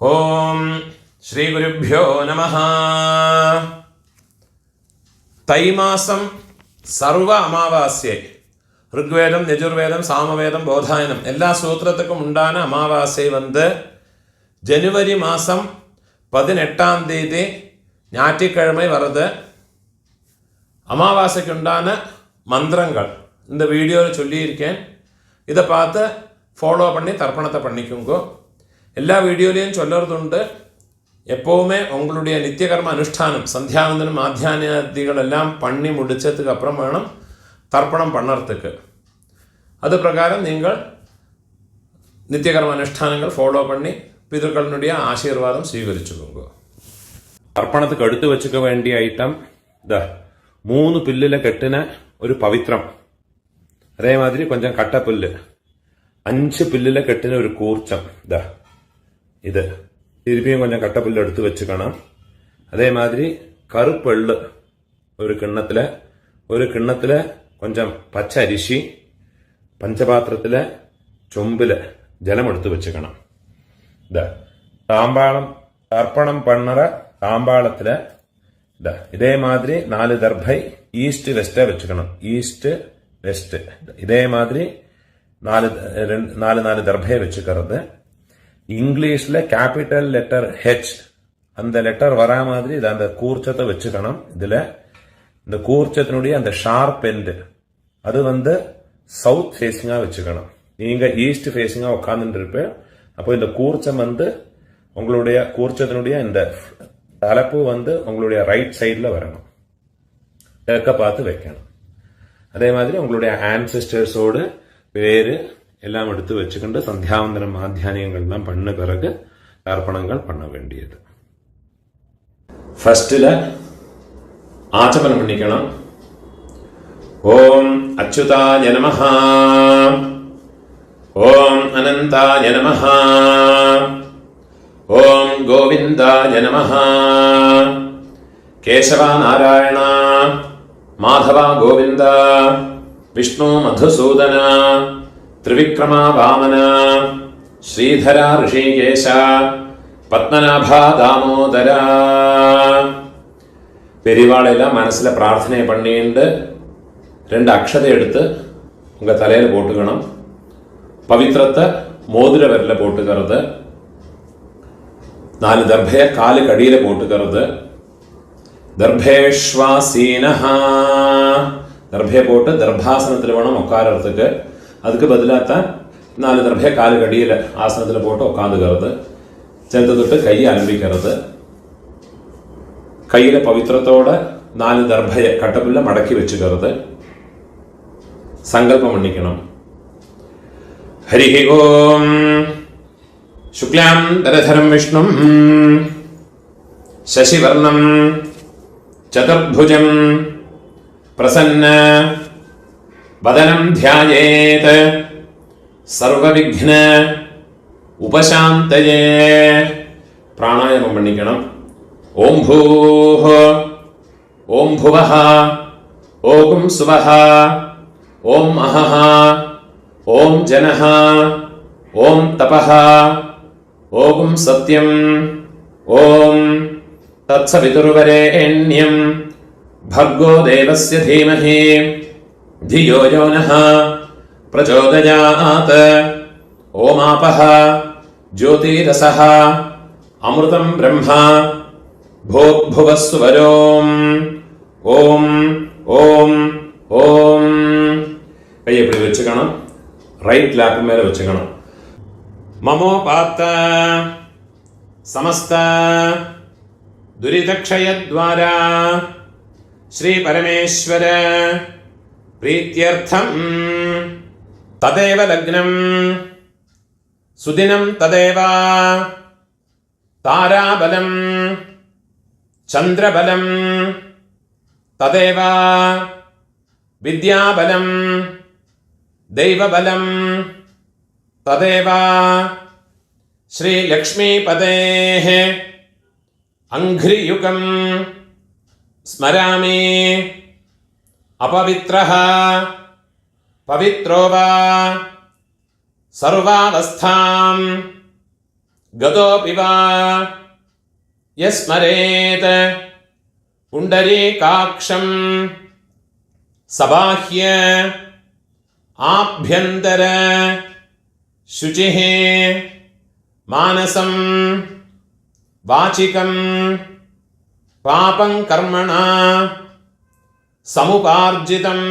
ഓം ശ്രീ ഗുരുഭ്യോ നമഃ. തൈമാസം സർവ അമാവാസ്യ ഋഗ്വേദം, യജുർവേദം, സാമവേദം, போதாயனம் எல்லா சூத்திரத்துக்கும் உண்டான அமாவாசை ஜனவரி மாதம் 18ஆம் தேதி ஞாயிற்றுக்கிழமை வருது. அமாவாசைக்கு உண்டான மந்திரங்கள் இந்த வீடியோவில் சொல்லியிருக்கேன். இதை பார்த்து ஃபாலோ பண்ணி தர்ப்பணத்தை பண்ணிக்கோங்க. எல்லா வீடியோலையும் சொல்லுறதுண்டு, எப்போவுமே உங்களுடைய நித்தியகர்ம அனுஷ்டானம் சந்தியாவந்தனம் ஆத்தியானிகள் எல்லாம் பண்ணி முடித்ததுக்கு அப்புறம் வேணும் தர்ப்பணம் பண்ணுறதுக்கு. அது பிரகாரம் நீங்கள் நித்தியகர்ம அனுஷ்டானங்கள் ஃபாலோ பண்ணி பிதர்களுடைய ஆசீர்வாதம் സ്വീകരിച്ചുக்கோங்க. தர்ப்பணத்துக்கு எடுத்து வச்சுக்க வேண்டிய ஐட்டம் 3 பில்லுல கட்டின ஒரு பவித்ரம், அதே மாதிரி கொஞ்சம் கட்டப்புல்லு, 5 பில்லுல கட்டின ஒரு கூர்ச்சம், இது திருப்பியும் கொஞ்சம் கட்டப்புல்லு எடுத்து வச்சுக்கணும். அதே மாதிரி கருப்பெள்ளு ஒரு கிண்ணத்துல கொஞ்சம் பச்சை அரிசி, பஞ்சபாத்திரத்துல சொம்புல ஜலம் எடுத்து வச்சுக்கணும். தாம்பாளம் தர்ப்பணம் பண்ணுற தாம்பாளத்துல இதே மாதிரி 4 தர்பை ஈஸ்ட் வெஸ்டா வச்சுக்கணும். ஈஸ்ட் வெஸ்ட் இதே மாதிரி 4 தர்பையை வச்சுக்கிறது. இங்கிலீஷ்ல கேபிட்டல் லெட்டர் ஹெச் அந்த லெட்டர் வரா மாதிரி அந்த கூர்ச்சத்தை வச்சுக்கணும். இதுல இந்த கூர்ச்சத்தினுடைய அந்த ஷார்ப் எண்டு அது சவுத் ஃபேஸிங்கா வச்சுக்கணும். நீங்க ஈஸ்ட் ஃபேஸிங்கா உட்கார்ந்துட்டு இருப்பேன். அப்போ இந்த கூர்ச்சம் உங்களுடைய கூர்ச்சத்தினுடைய இந்த தலைப்பு உங்களுடைய ரைட் சைட்ல வரணும், கிழக்க பார்த்து வைக்கணும். அதே மாதிரி உங்களுடைய ஆன்செஸ்டர்ஸோடு பேரு எல்லாம் எடுத்து வச்சுக்கிட்டு சந்தியாவந்தனம் ஆத்தியானியங்கள்லாம் பண்ண பிறகு தர்ப்பணங்கள் பண்ண வேண்டியது. ஃபர்ஸ்ட்ல ஆச்சமனம் பண்ணிக்கணும். ஓம் அச்சுதாய நமஹ, ஓம் அனந்தாய நமஹ, ஓம் கோவிந்தாய நமஹ, கேசவா நாராயண மாதவா கோவிந்த, விஷ்ணு மதுசூதன, ത്രിവിക്രമ വാമന, ശ്രീധര ഋഷികേശ, പത്മനാഭ ദാമോദര. பெரியவாளெல்லாம் மனசுல பிரார்த்தனை பண்ணிட்டு 2 அக்ஷதை எடுத்து உங்க தலையில போட்டுக்கணும். பவித்திரத்தை மோதிர விரல போட்டுக்கிறது. 4 தர்பைய காலுக்கு அடியில போட்டுக்கிறது. தர்பேஷ்வாசீனஹ, தர்பைய போட்டு தர்பாசனத்தில் வேணும் உட்காரத்துக்கு. அதுக்கு பதிலாகத்தான் 4 தர்பைய காலுக்கு அடியில் ஆசனத்தில் போட்டு உட்காந்துக்கிறது. சேர்த்து தொட்டு கையை அலம்பிக்கிறது. கையில பவித்திரத்தோட 4 தர்பைய கட்டப்புள்ள மடக்கி வச்சுக்கிறது. சங்கல்பம் பண்ணிக்கணும். ஹரி ஓம் சுக்லாம் தரதரம் விஷ்ணும் சசிவர்ணம் சதுர்புஜம் பிரசன்ன வதனம் த்யாயேத் சர்வவிக்ன உபசாந்தயே. பிராணாயாமம் பண்ணிக்கணும். ஓம் பூஹ, ஓம் புவஹ, ஓம் சுவஹ, ஓம் அஹஹ, ஓம் ஜனஹ, ஓம் தபஹ, ஓம் சத்யம், ஓம் தத்சவிதுர்வரேண்யம் भर्गो देवस्य धीमहि धियो यो नः प्रचोदयात्. ओमापः ज्योतिरसः अमृतं ब्रह्म भूर्भुवस्सुवरोम्. ஓம் ஓம் ஓம். கையை இப்படி வச்சுக்கணும். ரைட் லேப் மேல வச்சுக்கணும். மமோபாத்த சமஸ்த துரிதக்ஷயத்வாரா श्री परमेश्वर प्रीत्यर्थम तदेव लग्नं सुदिनं तदेव ताराबलं चंद्रबलं तदेव विद्याबलं दैवबलं तदेव श्री लक्ष्मीपतेः अंघ्रियुगं स्मरामि. अपवित्रः पवित्रो वा सर्वावस्थां गतोऽपि वा यस्मरेत् पुण्डरीकाक्षं सबाह्य आभ्यन्तर शुचिः मानसं वाचिकं पापं कर्मणा समुपार्जितं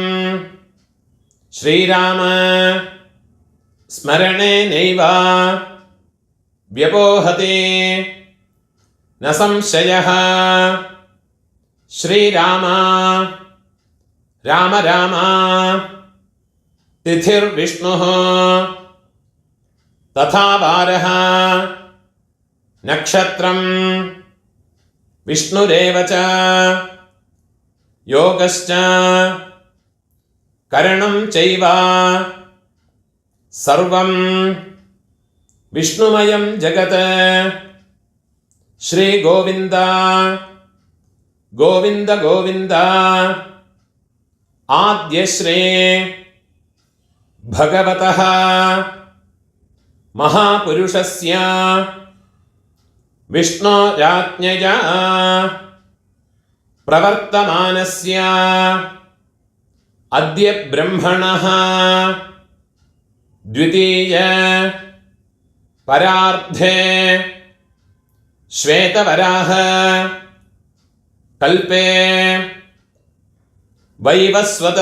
श्रीराम स्मरणेनैव व्यपोहते न संशयः। श्रीराम राम राम तिथिर्विष्णुः तथा वारः नक्षत्रं विष्णुरेव च योगश्च करणं चैव सर्वं विष्णुमयं जगत्। श्री गोविंद गोविंद गोविंद आद्यश्री भगवतः महापुरुषस्य विष्णोराज्ञया प्रवर्तमानस्य अद्य ब्रह्मणः द्वितीय परार्धे श्वेतवराह कल्पे वैवस्वत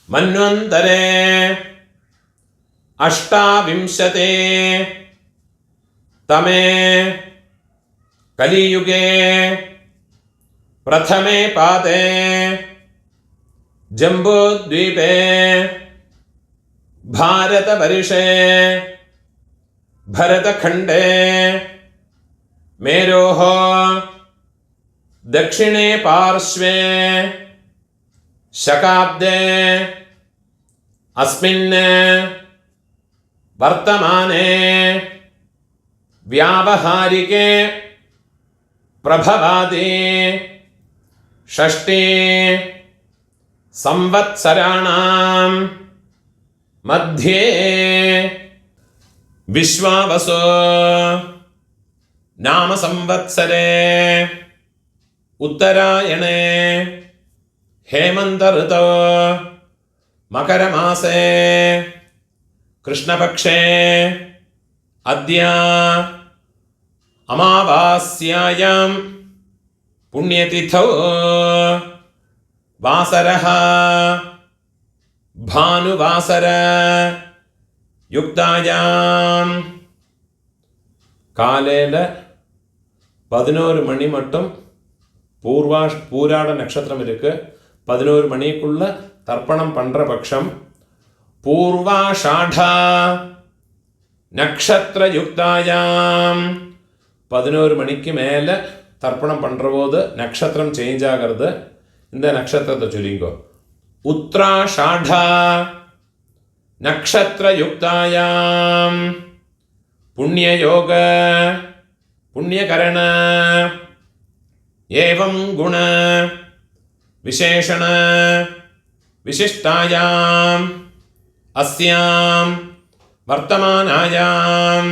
मन्वन्तरे अष्टाविंशते तमे कलियुगे प्रथमे पादे जम्बूद्वीपे भारतवर्षे भरतखण्डे मेरोः दक्षिणे पार्श्वे शकाब्दे अस्मिन् वर्तमाने व्यावहारिके प्रभवादि षष्ठी संवत्सराणां मध्ये विश्वावसु नाम संवत्सरे उत्तरायणे हेमंत ऋतौ मकरमासे कृष्णपक्षे अद्य अमावास्यायां पुण्यतिथौ वासरः भानुवासर युक्तायां காலையில் 11 மணி மட்டும் பூராட நட்சத்திரம் இருக்கு. 11 மணிக்குள்ள தர்ப்பணம் பண்ற பட்சம் பூர்வாஷாடா நட்சத்திர யுக்தாயாம் 11 மணிக்கு மேலே தர்ப்பணம் பண்ணுற போது நட்சத்திரம் சேஞ்ச் ஆகிறது. இந்த நட்சத்திரத்தை சொல்லிங்கோ. உத்ராஷாடா நட்சத்திர யுக்தாயாம் पुण्ययोग पुण्यकरण एवं गुण विशेषण विशिष्टायां अस्यां वर्तमानायां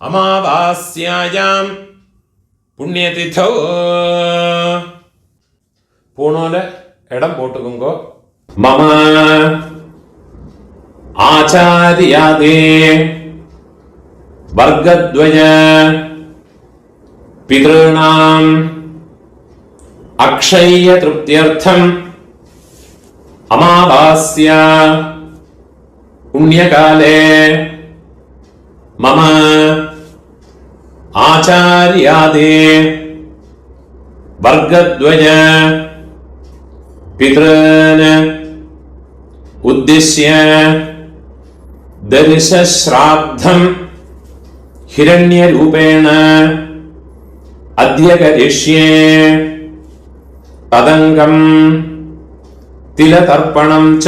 अमावास्यायां पुण्यतिथौ पूणोल इडम पोट्टुकोंगो. मम आचार्यादि वर्गद्वय पितॄणाम् अक्षय्य तृप्त्यर्थम् अमावास्या पुण्यकाले मम आचार्यादि वर्गद्वय पितॄन् उद्दिश्य दर्शश्राद्धम् हिरण्यरूपेण अद्य करिष्ये. तदंगं तिलतर्पणं च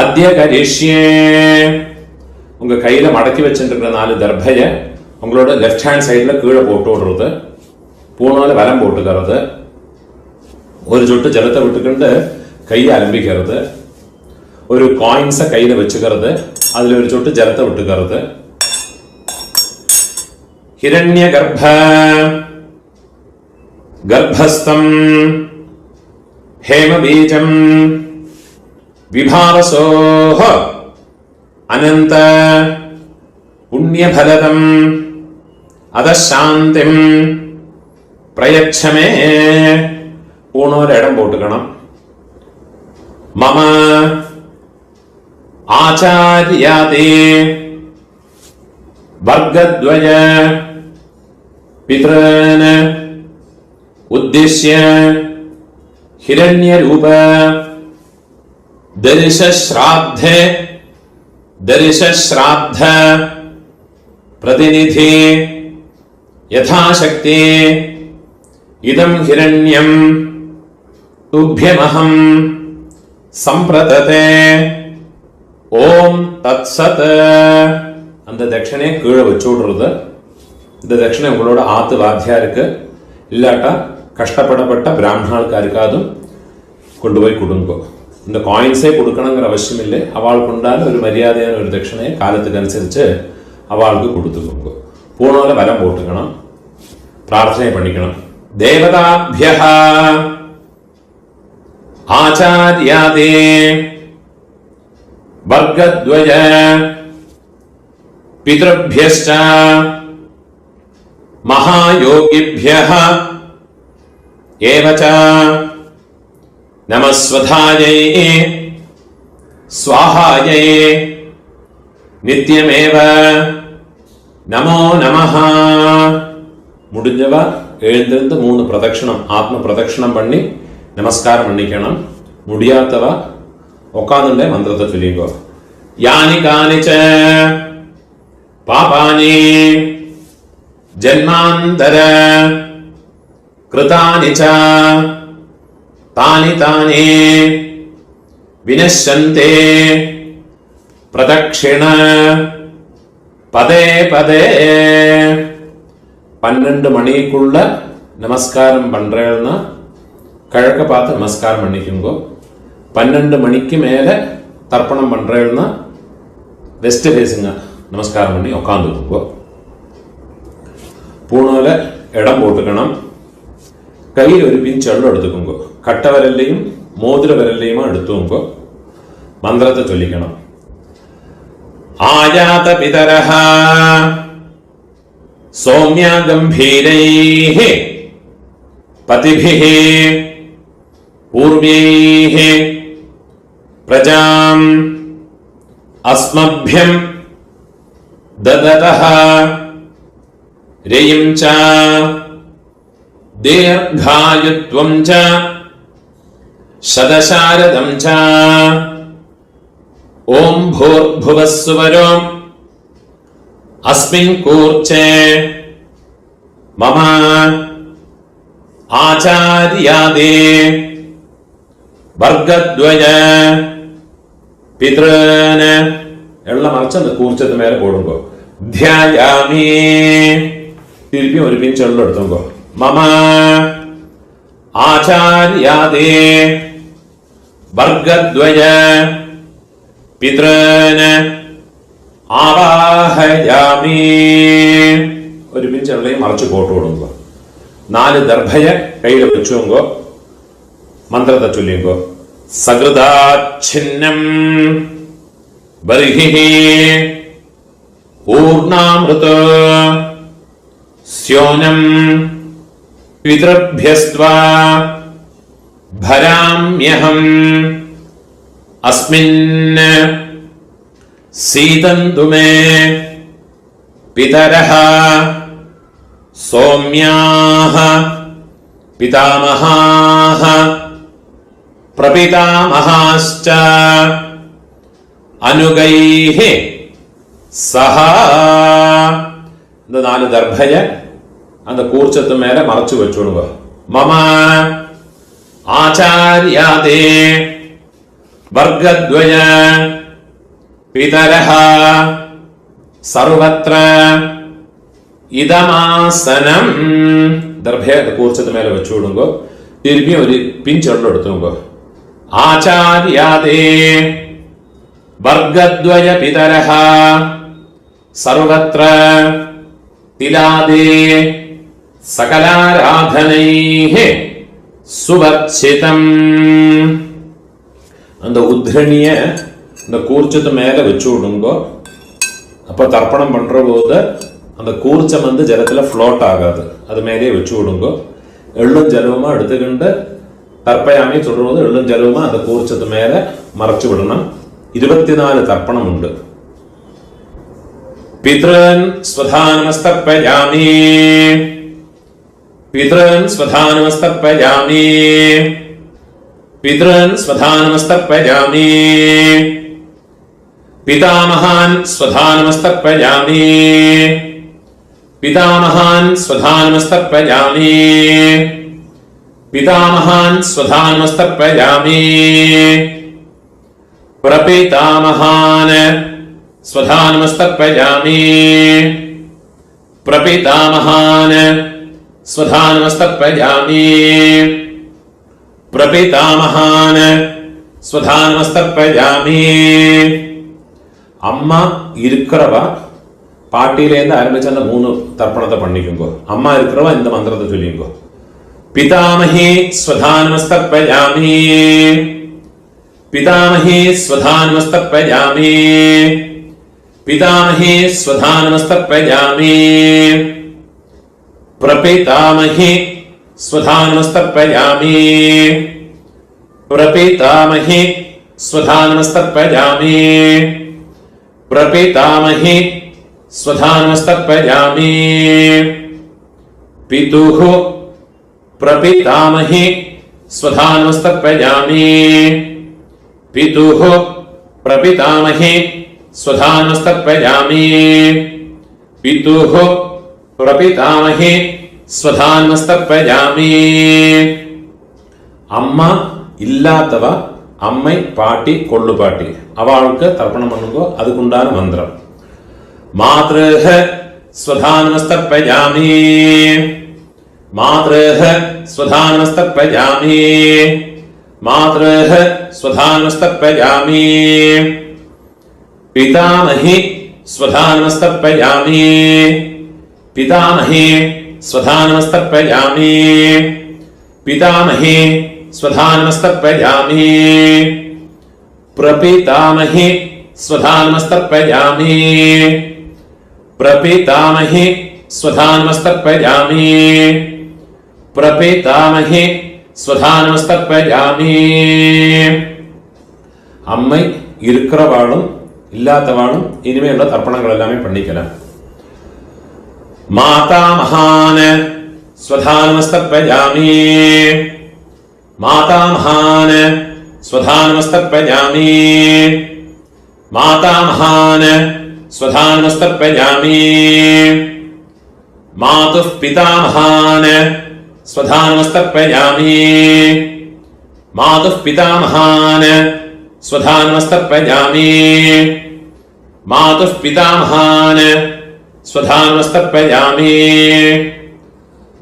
अद्य करिष्ये. உங்க கையில மடக்கி வச்சிருக்கிற 4 தர்பைய உங்களோட லெஃப்ட் ஹேண்ட் சைடுல கீழே போட்டு விடுறது. பூணால வலம் போட்டுக்கிறது. ஒரு சொட்டு ஜலத்தை விட்டுக்கிண்டு கையை அலம்பிக்கிறது. ஒரு காயின்ஸை கையில வச்சுக்கிறது. அதுல ஒரு சொட்டு ஜலத்தை விட்டுக்கிறது. ഹിരണ്യഗർഭ ഗർഭസ്ഥം ഹേമബീജം വിഭാവസോഹ അനന്ത പുണ്യഫലദം അധശാന്തിം പ്രയച്ഛമേ. ഊണോരിടം പോട്ടുക്കണം. മമ ആചാര്യാദി വർഗദ്വയ പിതॄൻ ഉദ്ദിശ്യ ഹിരണ്യരൂപ ദർശശ്രാദ്ധ പ്രതിനിധി യഥാശക്തി ഇദം ഹിരണ്യം തുഭ്യമഹം சம்பிரததே. ஓம் தத் சத். அந்த தட்சணையை கீழே வச்சு விடுறது. இந்த தட்சணை உங்களோட ஆத்து வாத்தியாருக்கு இல்லாட்டா கஷ்டப்படப்பட்ட பிராமணாளுக்காருக்காதும் கொண்டு போய் கொடுங்கோ. இந்த காயின்ஸே கொடுக்கணுங்கிற அவசியம் இல்லை. அவளுக்கு உண்டான ஒரு மரியாதையான ஒரு தட்சணையை காலத்துக்கு அனுசரித்து அவளுக்கு கொடுத்துக்கோங்க. பூனோல வரம் போட்டுக்கணும், பிரார்த்தனை பண்ணிக்கணும். தேவதாபியா ஆச்சாரியாதே வர்க்கத்வய பிதృभ्यश्च மகாயோகிभ्यः ஏவ ச நமஸ்வதாயை ஸ்வாஹாயை நித்யமேவ நமோ நமஹ. முடிஞ்சவ எழுந்திருந்து 3 பிரதட்சணம் ஆத்ம பிரதட்சணம் பண்ணி நமஸ்காரம் பண்ணிக்கணும். முடியாதவ உட்காந்துட்டே மந்திரத்தை சொல்லிக்கோ. யானி கானிச்ச பாபானி ஜன்மாந்தர கிருதானி ச தானி தானி வினஷ்யந்தே பிரதக்ஷிண பதே பதே. 12 மணிக்குள்ள நமஸ்காரம் பண்றேன்னா கிழக்க பார்த்து நமஸ்காரம் பண்ணிக்குங்கோ. 12 மணிக்கு மேல தர்ப்பணம் பண்றேன்னா வெஸ்ட் ஃபேஸுங்க நமஸ்காரம் பண்ணி உட்காந்துக்குங்கோ. பூனோல இடம் போட்டுக்கணும். கையில் ஒரு பிஞ்ச் எள்ளு எடுத்துக்கோங்க. கட்ட விரல்லையும் மோதிர விரல்லையுமா எடுத்துக்கோங்க. மந்திரத்தை சொல்லிக்கணும். ஆயாத பிதரஹ சௌமியா கம்பீரைஹ பதிபிஹ பூர்வைஹ பிரஜாம் அஸ்மभ्यं ददतः ரேயம் ச தீர்காயுத்வம் ச சதசாரதம் ச. ஓம் பூர்புவஸ்சுவரோ அஸ்மின் கூர்ச்சே மம ஆச்சார்யாதே வர்க்கத்வய பிதॄன். எல்லாம் மறைச்சு அந்த கூர்ச்சத்து மேல போடுங்கோ. தியாயாமி. திருப்பி ஒரு பிஞ்ச் எள்ளு எடுத்துங்கோ. மம ஆச்சார்யாதே வர்க்கத்வய பிதॄன் ஆவாஹயாமி. ഒരു പിഞ്ച് എള്ളയും മറച്ചു പോട്ട് കൊടുങ്ങോ. 4 ദർഭയെ കയ്യിൽ വെച്ചുങ്കോ. മന്ത്രത്തെ ചൊല്ലിങ്കോ. സകൃതാച്ഛിന്നം ബർഹിഃ ഊർണാമൃത സ്യോനം പിതൃഭ്യസ്ത്വാ ഭരാമ്യഹം അസ്മിൻ സീതന്തു മേ പിതരഃ സൗമ്യാഃ പിതാമഹാഃ പ്രപിതാമഹാശ്ച അനുഗൈഃ സഹ. இந்த 4 ദർഭയ அந்த കൂർച്ചത്ത് മേലെ മറച്ചു വെച്ചോളുക. മമ ആചാര്യാദേ വർഗദ്വയ പിതരഃ സർവത്ര ഇദമാസനം. ദർഭയ കൂർച്ചത്ത് മേലെ വെച്ചുകൊടുങ്കോ. തിരുമ്പി ഒരു പിഞ്ചെള്ളു എടുത്തുങ്കോ. ആചാര്യാദേ വർഗദ്വയ പിതരഃ സർവത്ര तिलादे सकलाराधनैः सुवर्चितम्. அந்த உத்ரணிய இந்த கூர்ச்சத்து மேல வச்சு விடுங்கோ. அப்ப தர்ப்பணம் பண்ற போது அந்த கூர்ச்சம் வந்து ஜலத்துல ஃப்ளோட் ஆகாது, அது மேலே வச்சு விடுங்கோ. எள்ளும் ஜலவுமா எடுத்துக்கிண்டு தர்ப்பயாமி சொல்றது எள்ளும் ஜலவுமா அந்த கூர்ச்சத்து மேல மறைச்சு விடணும். 24 தர்ப்பணம் உண்டு. பித்ரன் ஸ்வதானமஸ்தர்ப்பயாமி, பித்ரன் ஸ்வதானமஸ்தர்ப்பயாமி, பித்ரன் ஸ்வதானமஸ்தர்ப்பயாமி, पितामहान् स्वधानमस्तर्पयामि, पितामहान् स्वधानमस्तर्पयामि, पितामहान् स्वधानमस्तर्पयामि, प्रपितामहान् स्वधानमस्तर्पयामि, प्रपितामहान् स्वधानमस्तर्पयामि, प्रपितामहान् स्वधानमस्तर्पयामि. அம்மா இருக்கிறவா பாட்டியிலேருந்து ஆரம்பிச்சு அந்த 3 தர்ப்பணத்தை பண்ணிக்குங்கோ. அம்மா இருக்கிறவா இந்த மந்திரத்தை சொல்லிங்கோ. பிதாமஹி ஸ்வதானமஸ்தர்ப்பயாமி, பிதாமஹி ஸ்வதானமஸ்தர்ப்பயாமி, பிதாமஹி ஸ்வதானமஸ்தர்ப்பயாமி, பிரபிதாமஹி ஸ்வதானமஸ்தர்ப்பயாமி, பிரபிதாமஹி ஸ்வதானமஸ்தர்ப்பயாமி, प्रपितामहि स्वधानमस्तर्पयामि, पितुः प्रपितामहि स्वधानमस्तर्पयामि, पितुः प्रपितामहि स्वधानमस्तर्पयामि, पितुः प्रपितामहि स्वधानमस्तर्पयामि. அம்மா இல்லாதவ அம்மை பாட்டி கொள்ளு பாட்டி அவளுக்கு தர்ப்பணம் பண்ணுங்கோ. அதுக்குண்டான மந்திரம் மாத்ருஹ ஸ்வதானமஸ்தர்ப்பயாமி, மாத்ருஹ ஸ்வதானமஸ்தர்ப்பயாமி, மாத்ருஹ ஸ்வதானமஸ்தர்ப்பயாமி, பிதாமஹி ஸ்வதானமஸ்தர்ப்பயாமி, பிதாமஹி ஸ்வதானமஸ்தர்ப்பயாமி, பிதாமஹி स्वधानमस्तर्पयामि, प्रपितामहि स्वधानमस्तर्पयामि, प्रपितामहि स्वधानमस्तर्पयामि, प्रपितामहि स्वधानमस्तर्पयामि. அம்மை இருக்கிறவாளும் இல்லாதவாளும் இனிமேல் தர்ப்பணங்கள் எல்லாமே பண்ணிக்கலாம். மாதாமஹான் स्वधानमस्तर्पयामि, मातामहान् स्वधानमस्तर्पयामि, मातामहान् स्वधानमस्तर्पयामि, मातुः पितामहान् स्वधानमस्तर्पयामि, मातुः पितामहान् स्वधानमस्तर्पयामि, मातुः पितामहान् स्वधानमस्तर्पयामि,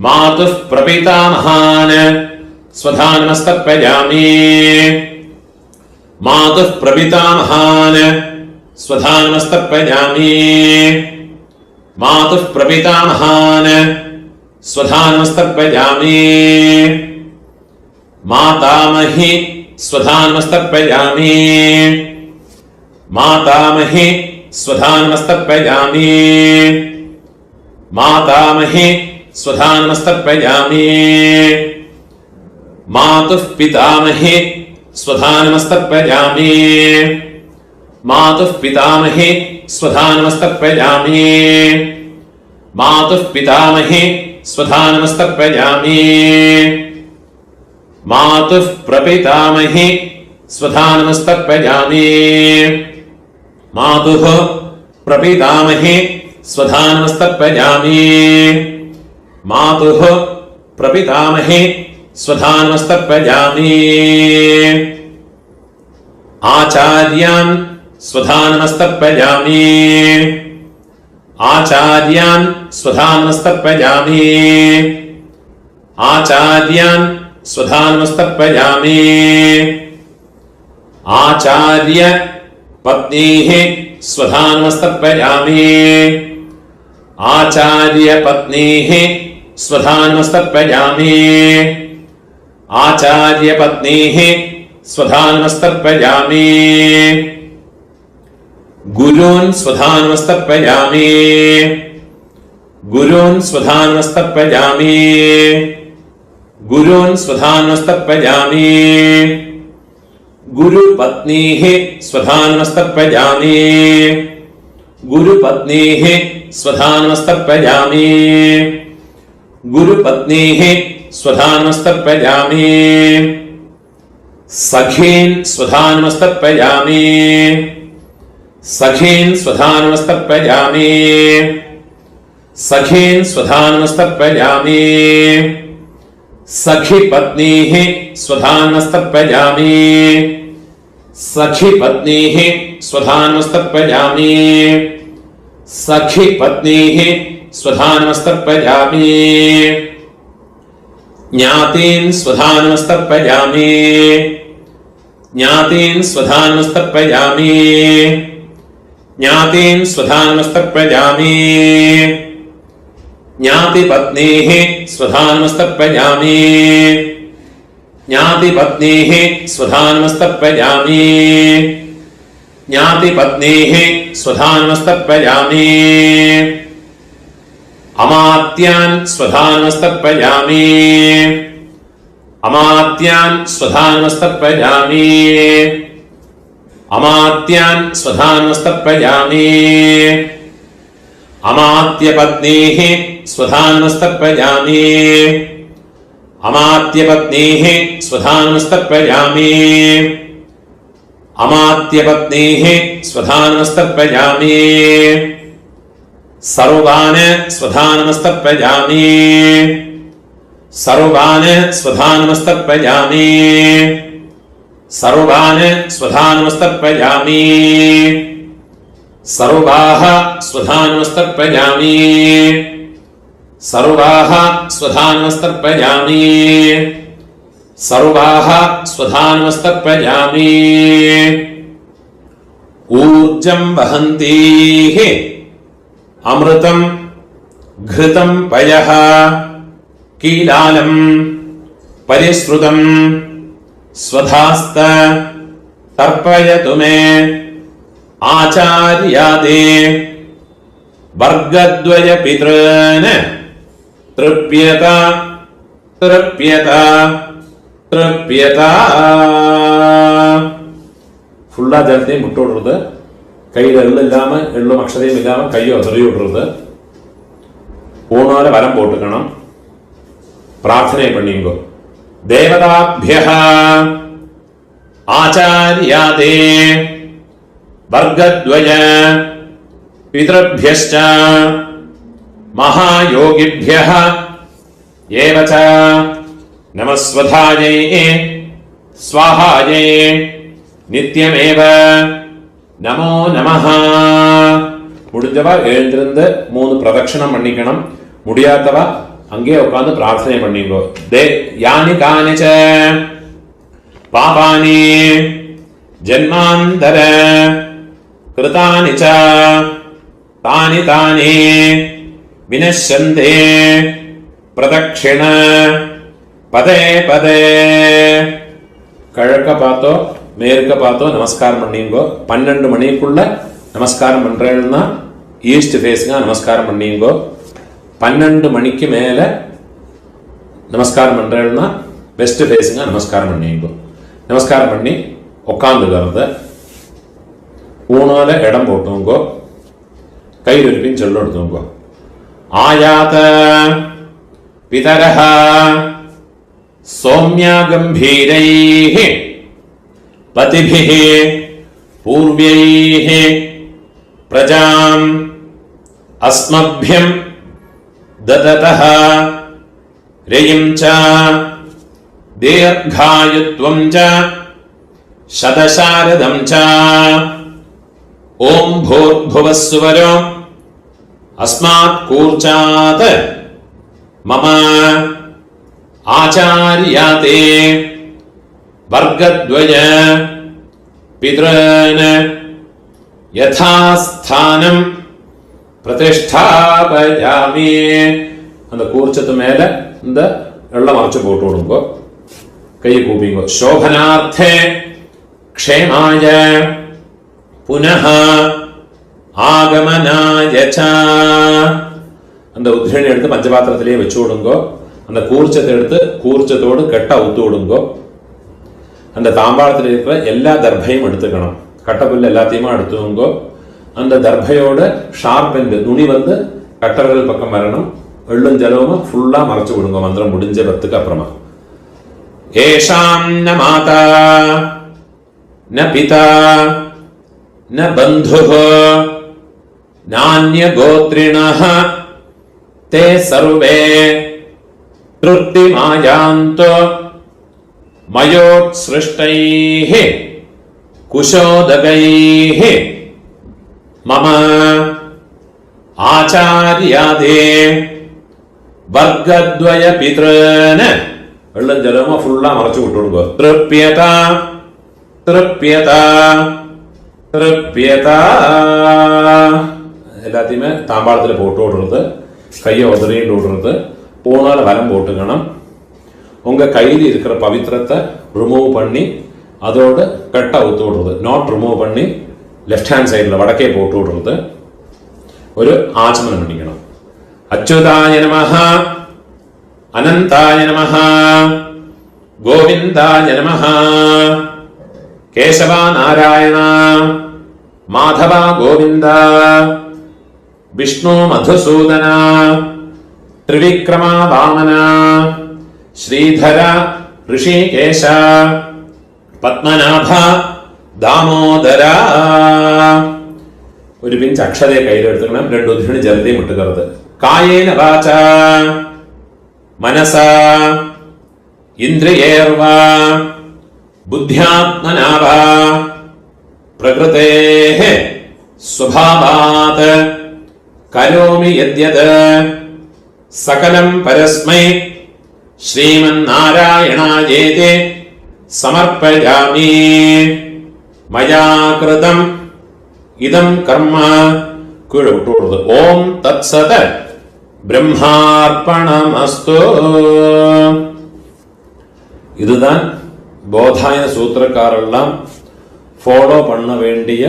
मातुः प्रपितामहान् स्वधानमस्तर्पयामि, मातुः प्रपितामहान् स्वधानमस्तर्पयामि, मातुः प्रपितामहान् स्वधानमस्तर्पयामि, मातामही स्वधानमस्तर्पयामि, मातामही स्वधानमस्तर्पयामि, मातामही स्वधानमस्तर्पयामि, मातुः पितामही स्वधानमस्तर्पयामि, मातुः पितामही स्वधानमस्तर्पयामि, मातुः पितामही स्वधानमस्तर्पयामि, मातुः प्रपितामही स्वधानमस्तर्पयामि, मातुः प्रपितामही स्वधानमस्तर्पयामि, मातुः प्रपितामही स्वधानमस्तर्पयामि. आचार्यान् स्वधानमस्तर्पयामि, आचार्यान् स्वधानमस्तर्पयामि, आचार्यान् स्वधानमस्तर्पयामि, आचार्य पत्नीः स्वधानमस्तर्पयामि, आचार्य पत्नीः स्वधानमस्तर्पयामि आचार्य पत्नीः स्वधानमस्तर्पयामि गुरून् स्वधानमस्तर्पयामि गुरून् स्वधानमस्तर्पयामि गुरून् स्वधानमस्तर्पयामि गुरुपत्नीः स्वधानमस्तर्पयामि गुरुपत्नीः स्वधानमस्तर्पयामि गुरुपत्नीः स्वधानमस्तर्पयामि सखीन् स्वधानमस्तर्पयामि सखीन् स्वधानमस्तर्पयामि सखीन् स्वधानमस्तर्पयामि सखीपत्नीः स्वधानमस्तर्पयामि सखीपत्नीः स्वधानमस्तर्पयामि सखीपत्नीः स्वधानमस्तर्पयामि ज्ञातीन् स्वधानमस्तर्पयामि ज्ञातीन् स्वधानमस्तर्पयामि ज्ञातीन् स्वधानमस्तर्पयामि ज्ञातिपत्नीः स्वधानमस्तर्पयामि ज्ञातिपत्नीः स्वधानमस्तर्पयामि ज्ञातिपत्नीः स्वधानमस्तर्पयामि अमात्यान् स्वधानमस्तर्पयामि अमात्यान् स्वधानमस्तर्पयामि अमात्यान् स्वधानमस्तर्पयामि अमात्यपत्नीः स्वधानमस्तर्पयामि अमात्यपत्नीः स्वधानमस्तर्पयामि अमात्यपत्नीः स्वधानमस्तर्पयामि सर्वान् स्वधानमस्तर्पयामि सर्वान् स्वधानमस्तर्पयामि सर्वान् स्वधानमस्तर्पयामि सर्वाः स्वधानमस्तर्पयामि सर्वाः स्वधानमस्तर्पयामि सर्वाः स्वधानमस्तर्पयामि ऊर्जं वहन्तीः अमृतं घृतं पयः कीलालं परिश्रुतं स्वधास्त तर्पयतु मे आचार्यादे वर्गद्वय पितॄन् तृप्यत तृप्यत तृप्यत ஃபுல்லா ஜலத்தையும் முட்டு விடுறது கையில எள்ளு இல்லாம எள்ளும் அக்ஷதையும் இல்லாம கையை சொறி விடுறது ஊனால வரம் போட்டுக்கணும் பிரார்த்தனை பண்ணிங்கோ தேவதாபியः ஆச்சார்யாதே वर्गद्वय पितृभ्यश्च महायोगिभ्यः एव च नमस्वधायै स्वाहायै नित्यमेव நமோ நமஹ. முடிஞ்சவா எழுந்திருந்து 3 பிரதட்சணம் பண்ணிக்கணும். முடியாதவா அங்கே உட்கார்ந்து பிரார்த்தனை பண்ணிங்கோ. யானி கானிச்ச பாபானி ஜன்மாந்தர கிருதானி ச தானி தானி வினஷ்யந்தே பிரதக்ஷிண பதே பதே. கிழக்க பார்த்தோ மேற்க பார்த்தோ நமஸ்காரம் பண்ணிங்கோ. 12 மணிக்குள்ள நமஸ்காரம் பண்றேன்னா ஈஸ்ட் ஃபேஸுங்க நமஸ்காரம் பண்ணிங்கோ. 12 மணிக்கு மேல நமஸ்காரம் பண்றேன்னா வெஸ்ட் ஃபேஸுங்க நமஸ்காரம் பண்ணிங்கோ. நமஸ்காரம் பண்ணி உட்காந்துக்கிறத ஊனால இடம் போட்டுங்கோ. கையில் இருப்பின்னு சொல்ல எடுத்துங்கோ. ஆயாத பிதரஹ சௌம்யா கம்பீரைஹ பதிபிஹ பூர்வைஹ பிரஜாம் அஸ்மப்யம் தததஹ ரயம் ச தீர்காயுத்வம் ச शतशारदं च ओम भूर्भुवः सुवरो अस्मात् कूर्चात् मम आचार्याते वर्गद्वय पितॄन् यथास्थानं பிரதிஷ்டாபயாமி. அந்த கூர்ச்சத்து மேல இந்த எள்ளம் மறைச்சு போட்டு விடுங்கோ. கையை கூப்பிங்கோ. சோபனார்த்தே க்ஷேமாய புனः ஆகமனாய ச. அந்த உத்ரணி எடுத்து பஞ்சபாத்திரத்திலேயே வச்சு விடுங்கோ. அந்த கூர்ச்சத்தை எடுத்து கூர்ச்சத்தோடு கெட்ட அவுத்து விடுங்கோ. அந்த தாம்பாளத்தில் இருக்கிற எல்லா தர்பையும் எடுத்துக்கணும். கட்டப்புல் எல்லாத்தையுமா எடுத்துங்கோ. அந்த தர்பையோட ஷார்ப் எண்டு நுனி வந்து கட்டர்கள் பக்கம் வரணும். எள்ளும் ஜலவும் ஃபுல்லா மறைச்சு விடுங்க மந்திரம் முடிஞ்ச 10க்கு அப்புறமா. ஏஷாம் ந மாதா ந பிதா ந பந்துः நான்ய கோத்ரிணः தே சர்வே திருப்திமாயாந்தோ மயோத்ஸ்ருஷ்டைः குஷோதகைः மம ஆச்சார்யாதே வர்க்கத்வய பித்ருன. வெள்ளம் ஜலமா ஃபுல்லா மறைச்சு விட்டுடுங்க. திருப்யதா திருப்யதா திருப்யதா. எல்லாத்தையுமே தாம்பாளத்தில் போட்டு விடுறது. கையை உதறிட்டு விடுறது. போனால வரம் போட்டுக்கணும். உங்க கையில் இருக்கிற பவித்திரத்தை ரிமூவ் பண்ணி அதோட கட்டை ஊத்து விடுறது. நாட் ரிமூவ் பண்ணி லெஃப்ட் ஹேண்ட் சைடில் வடக்கே போட்டு விடுறது. ஒரு ஆச்சமனம் பண்ணிக்கணும். அச்சுதாய நமஹ அனந்தாய நமஹ கோவிந்தாய நமஹ கேசவா நாராயண மாதவா கோவிந்த விஷ்ணு மதுசூதன திரிவிக்ரமா வாமன ஸ்ரீதர ரிஷிகேஷ பத்மநாப தாமோதர. ഒരു പിഞ്ച് അക്ഷതയെ കയ്യിലെടുത്തുക്കണം. 2 ഉദ്ധിണി ജലത്തെയും ഇട്ടുകരുത്. കായേന വാച മനസ ഇന്ദ്രിയേർവ ബുദ്ധ്യാത്മനാവ പ്രകൃതേഃ സ്വഭാവാത് കരോമി യദ്യത് സകലം പരസ്മൈ ശ്രീമന്നാരായണായേതി സമർപ്പയാമി. മയാ കൃതം இதம் கர்ம கீழே விட்டு விடுறது. ஓம் தத் சத பிரம்மார்ப்பணமஸ்து. இதுதான் போதாயன சூத்திரக்காரெல்லாம் ஃபாலோ பண்ண வேண்டிய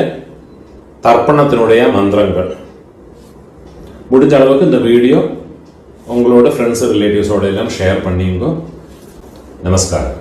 தர்ப்பணத்தினுடைய மந்திரங்கள். முடிஞ்ச அளவுக்கு இந்த வீடியோ உங்களோட ஃப்ரெண்ட்ஸ் ரிலேட்டிவ்ஸோட எல்லாம் ஷேர் பண்ணிங்க. நமஸ்காரம்.